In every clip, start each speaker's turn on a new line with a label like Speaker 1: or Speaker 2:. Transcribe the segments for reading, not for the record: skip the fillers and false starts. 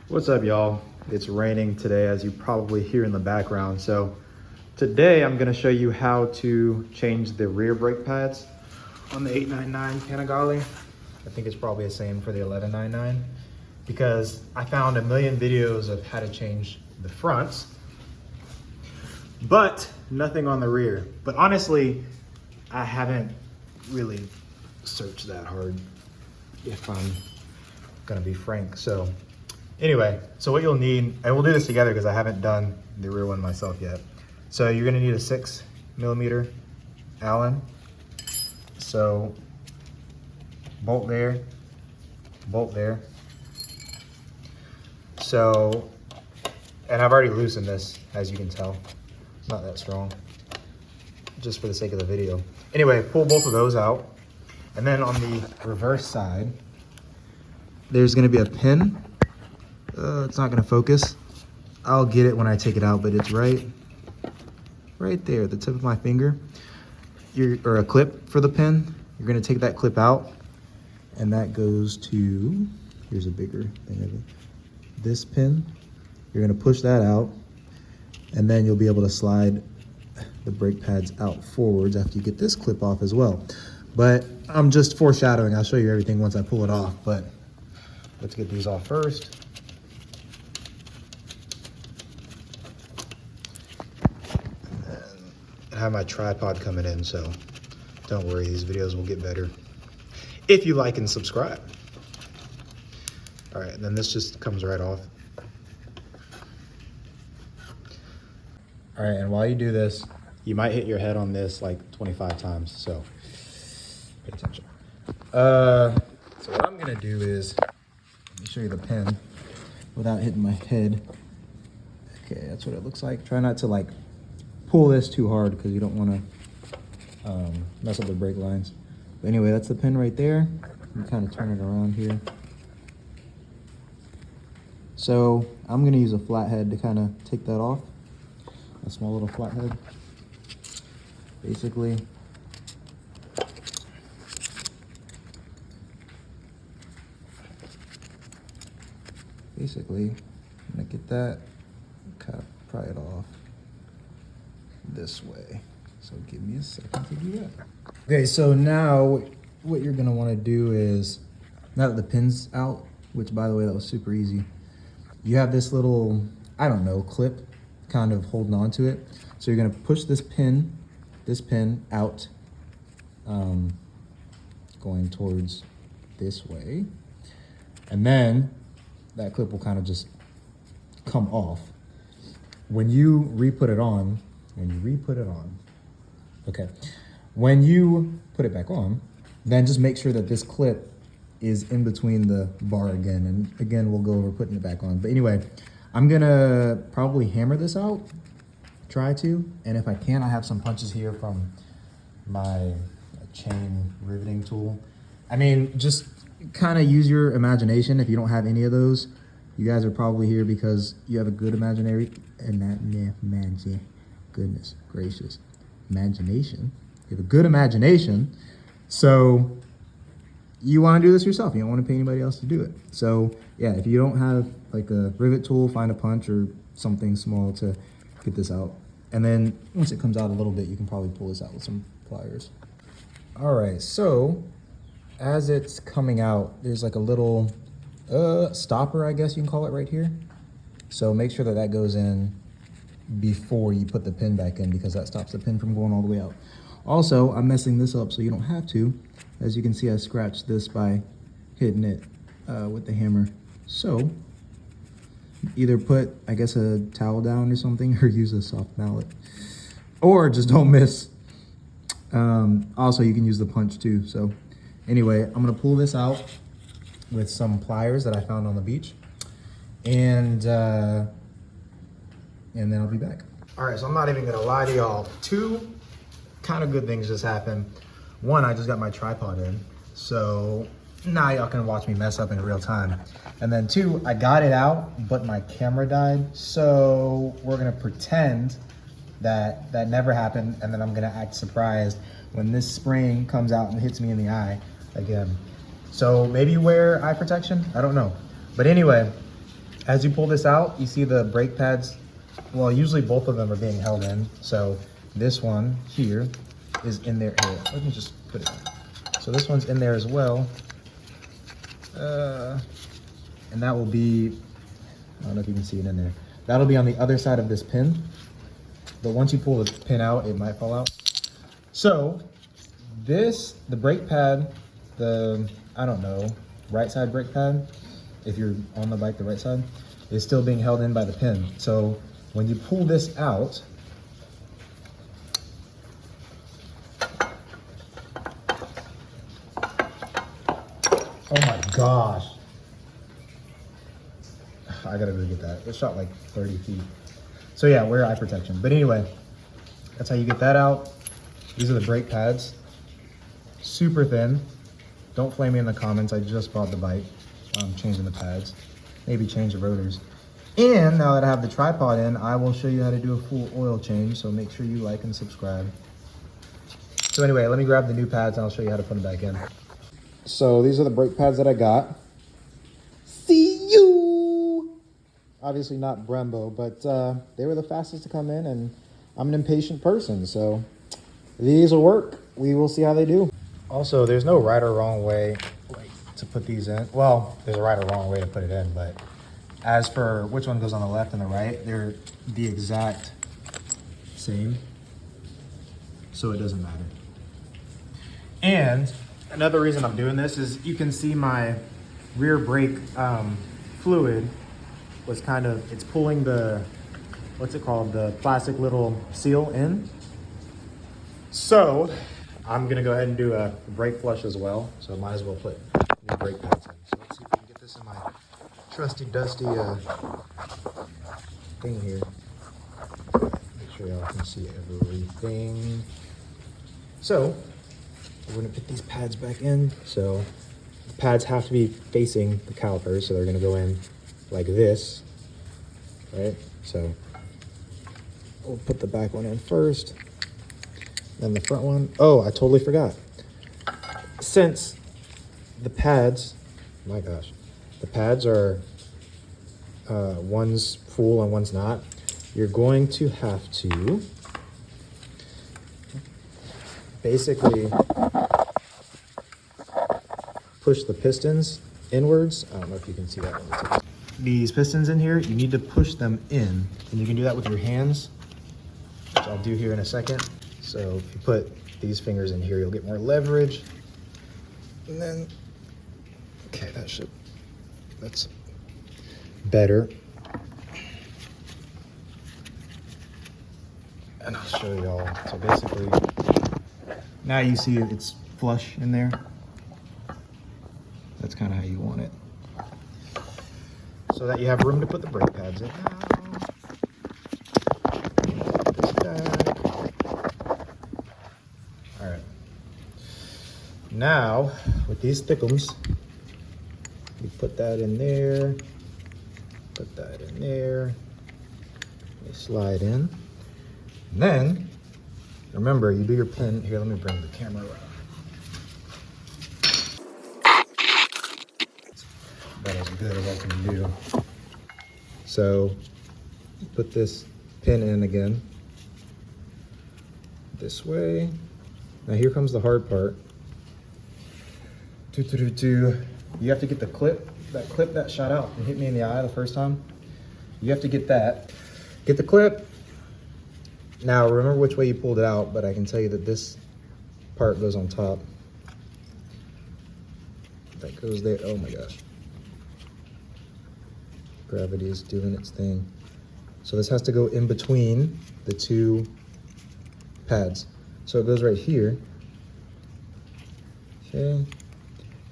Speaker 1: What's up, y'all? It's raining today, as you probably hear in the background. So today I'm going to show you how to change the rear brake pads on the 899 Panigale. I think it's probably the same for the 1199, because I found a million videos of how to change the fronts, but nothing on the rear. But honestly, I haven't really searched that hard, if I'm gonna be frank. So anyway, so what you'll need, and we'll do this together because I haven't done the rear one myself yet. So you're gonna need a 6mm Allen. So bolt there, bolt there. So, and I've already loosened this, as you can tell. It's not that strong, just for the sake of the video. Anyway, pull both of those out. And then on the reverse side, there's gonna be a pin. It's not gonna focus. I'll get it when I take it out, but it's right there at the tip of my finger. Or a clip for the pin. You're gonna take that clip out, and that goes to, here's a bigger thing of it, this pin. You're gonna push that out, and then you'll be able to slide the brake pads out forwards after you get this clip off as well. But I'm just foreshadowing. I'll show you everything once I pull it off, but let's get these off first. And then I have my tripod coming in, so don't worry, these videos will get better if you like and subscribe. All right, and then this just comes right off. All right, and while you do this, you might hit your head on this like 25 times, so pay attention. So what I'm gonna do is, let me show you the pin without hitting my head. Okay, that's what it looks like. Try not to like pull this too hard because you don't wanna mess up the brake lines. But anyway, that's the pin right there. You kind of turn it around here. So I'm gonna use a flathead to kind of take that off. A small little flathead. Basically, I'm gonna get that, kind of pry it off this way. So give me a second to do that. Okay, so now what you're gonna wanna do is, now that the pin's out, which by the way, that was super easy, you have this little, I don't know, clip kind of holding on to it. So you're gonna push this pin out, going towards this way. And then that clip will kind of just come off. When you re-put it on, okay, when you put it back on, then just make sure that this clip is in between the bar again. And again, we'll go over putting it back on. But anyway, I'm gonna probably hammer this out, try to. And if I can, I have some punches here from my chain riveting tool. I mean, just kind of use your imagination. If you don't have any of those, you guys are probably here because you have a good goodness gracious, imagination. You have a good imagination, so you want to do this yourself. You don't want to pay anybody else to do it. So yeah, if you don't have like a rivet tool, find a punch or something small to get this out. And then once it comes out a little bit, you can probably pull this out with some pliers. All right, so as it's coming out, there's like a little stopper, I guess you can call it, right here. So make sure that that goes in before you put the pin back in, because that stops the pin from going all the way out. Also, I'm messing this up so you don't have to. As you can see, I scratched this by hitting it with the hammer. So either put, I guess, a towel down or something, or use a soft mallet, or just don't miss. Also, you can use the punch too. So anyway, I'm gonna pull this out with some pliers that I found on the beach, and then I'll be back. All right, so I'm not even gonna lie to y'all. Two kind of good things just happened. One, I just got my tripod in, so now y'all can watch me mess up in real time. And then two, I got it out, but my camera died. So we're gonna pretend that that never happened, and then I'm gonna act surprised when this spring comes out and hits me in the eye again. So maybe wear eye protection, I don't know. But anyway, As you pull this out, you see the brake pads. Well, usually both of them are being held in. So this one here is in there. Here, let me just put it in. So this one's in there as well. And that will be, I don't know if you can see it in there. That'll be on the other side of this pin. But once you pull the pin out, it might fall out. So this, the brake pad, I don't know, right side brake pad, if you're on the bike, the right side, is still being held in by the pin. So when you pull this out, oh my gosh. I gotta go get that. It shot like 30 feet. So yeah, wear eye protection. But anyway, that's how you get that out. These are the brake pads. Super thin. Don't flame me in the comments. I just bought the bike. I'm changing the pads. Maybe change the rotors. And now that I have the tripod in, I will show you how to do a full oil change. So make sure you like and subscribe. So anyway, let me grab the new pads and I'll show you how to put them back in. So these are the brake pads that I got. See you! Obviously not Brembo, but they were the fastest to come in, and I'm an impatient person, so these will work. We will see how they do. Also, there's no right or wrong way to put these in. Well, there's a right or wrong way to put it in, but as for which one goes on the left and the right, they're the exact same, so it doesn't matter. And another reason I'm doing this is you can see my rear brake fluid was kind of, it's pulling the, what's it called, the plastic little seal in. So I'm gonna go ahead and do a brake flush as well. So I might as well put new brake pads in. So let's see if we can get this in my trusty dusty thing here. Make sure y'all can see everything. So we're gonna put these pads back in. So the pads have to be facing the calipers, so they're gonna go in like this, right? So we'll put the back one in first, then the front one. Oh, I totally forgot. Since the pads, my gosh, the pads are one's full and one's not, you're going to have to basically push the pistons inwards. I don't know if you can see that one. These pistons in here, you need to push them in, and you can do that with your hands, which I'll do here in a second. So if you put these fingers in here, you'll get more leverage. And then, okay, that's better. And I'll show y'all. So basically, now you see it's flush in there. That's kind of how you want it. So that you have room to put the brake pads in. All right. Now, with these thickums, you put that in there, put that in there, you slide in. And then, remember, you do your pin. Here, let me bring the camera around. About as good as I can do. So, put this pin in again, this way. Now here comes the hard part. You have to get the clip that shot out and hit me in the eye the first time. You have to get that. Get the clip. Now remember which way you pulled it out, but I can tell you that this part goes on top. That goes there. Oh my gosh. Gravity is doing its thing. So this has to go in between the two pads. So it goes right here. Okay.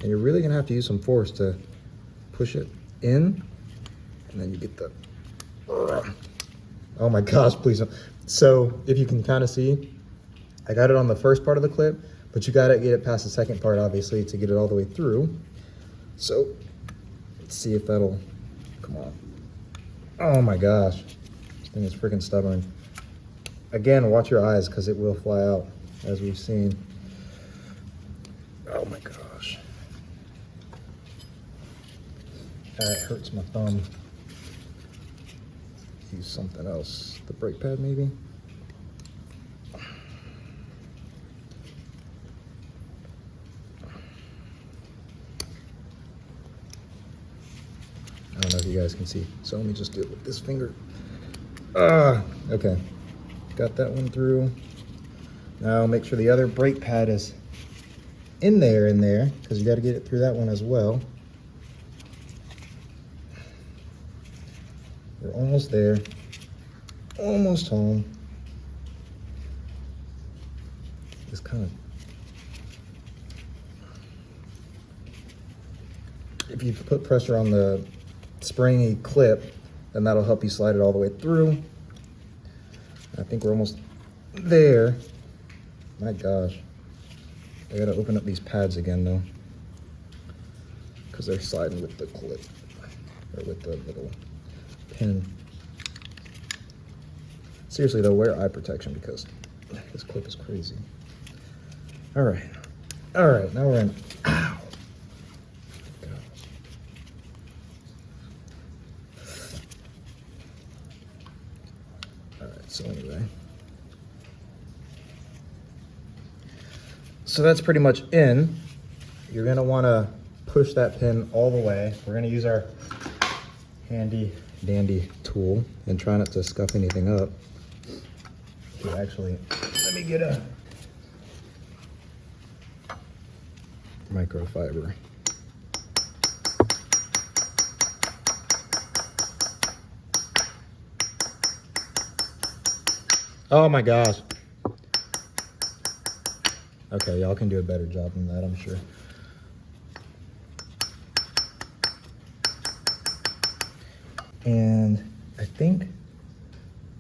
Speaker 1: And you're really gonna have to use some force to push it in. And then you get the, oh my gosh, please don't. So if you can kind of see, I got it on the first part of the clip, but you gotta get it past the second part, obviously, to get it all the way through. So let's see if that'll, come on. Oh my gosh, this thing is freaking stubborn. Again, watch your eyes because it will fly out, as we've seen. Oh my gosh. That hurts my thumb. use something else. The brake pad maybe? I don't know if you guys can see. So let me just do it with this finger. Okay. Got that one through. Now make sure the other brake pad is in there, because you got to get it through that one as well. We're almost there. Almost home. Just kind of, if you put pressure on the springy clip, then that'll help you slide it all the way through. I think we're almost there. My gosh. I gotta open up these pads again though, because they're sliding with the clip, or with the little pin. Seriously though, wear eye protection because this clip is crazy. All right, now we're in. Ow. All right, so anyway. So that's pretty much in. You're gonna wanna push that pin all the way. We're gonna use our handy dandy tool and try not to scuff anything up. Here, actually, let me get a microfiber. Oh my gosh. Okay, y'all can do a better job than that, I'm sure. And I think,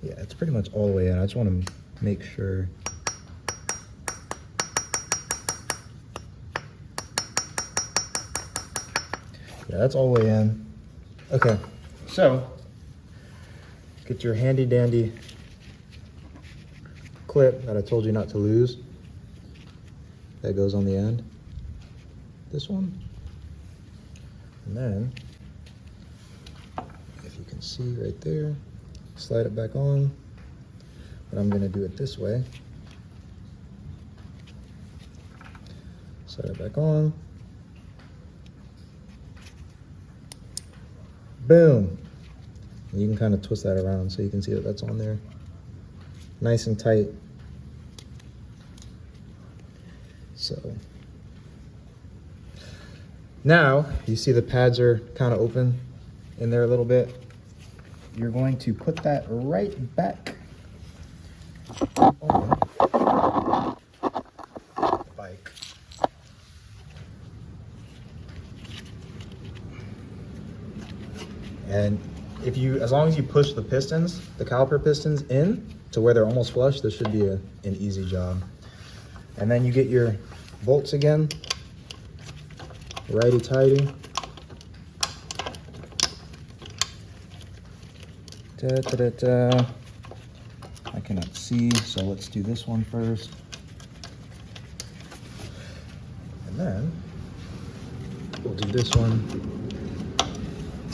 Speaker 1: yeah, it's pretty much all the way in. I just want to make sure. Yeah, that's all the way in. Okay, so get your handy dandy clip that I told you not to lose. That goes on the end. This one. And then, if you can see right there, slide it back on. But I'm gonna do it this way. Slide it back on. Boom. And you can kind of twist that around so you can see that that's on there. Nice and tight. So now you see the pads are kind of open in there a little bit. You're going to put that right back on the bike. And if you, as long as you push the pistons, the caliper pistons in to where they're almost flush, this should be an easy job. And then you get your bolts again, righty-tighty. Da-da-da-da. I cannot see, so let's do this one first. And then we'll do this one.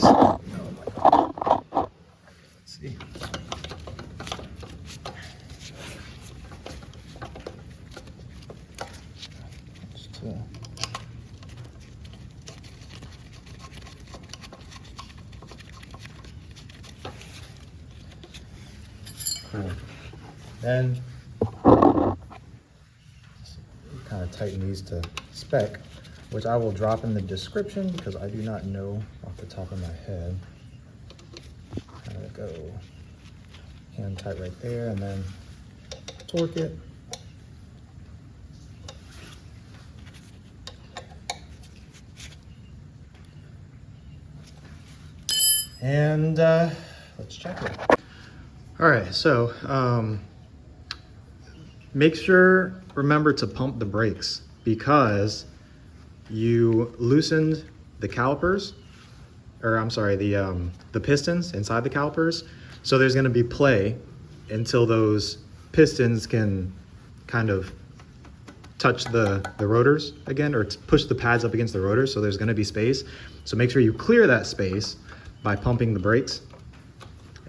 Speaker 1: Oh my God. Let's see. Cool. Then kind of tighten these to spec, which I will drop in the description because I do not know off the top of my head. Kind of go hand tight right there, and then torque it. And let's check it. All right, so make sure, remember to pump the brakes because you loosened the calipers, or I'm sorry, the pistons inside the calipers. So there's gonna be play until those pistons can kind of touch the rotors again, or push the pads up against the rotors. So there's gonna be space. So make sure you clear that space by pumping the brakes.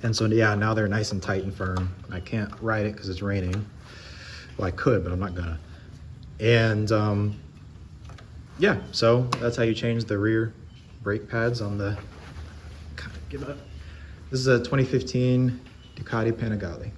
Speaker 1: And so yeah, now they're nice and tight and firm. I can't ride it because it's raining. Well, I could, but I'm not gonna. And yeah, so that's how you change the rear brake pads on the, give up. This is a 2015 Ducati Panigale.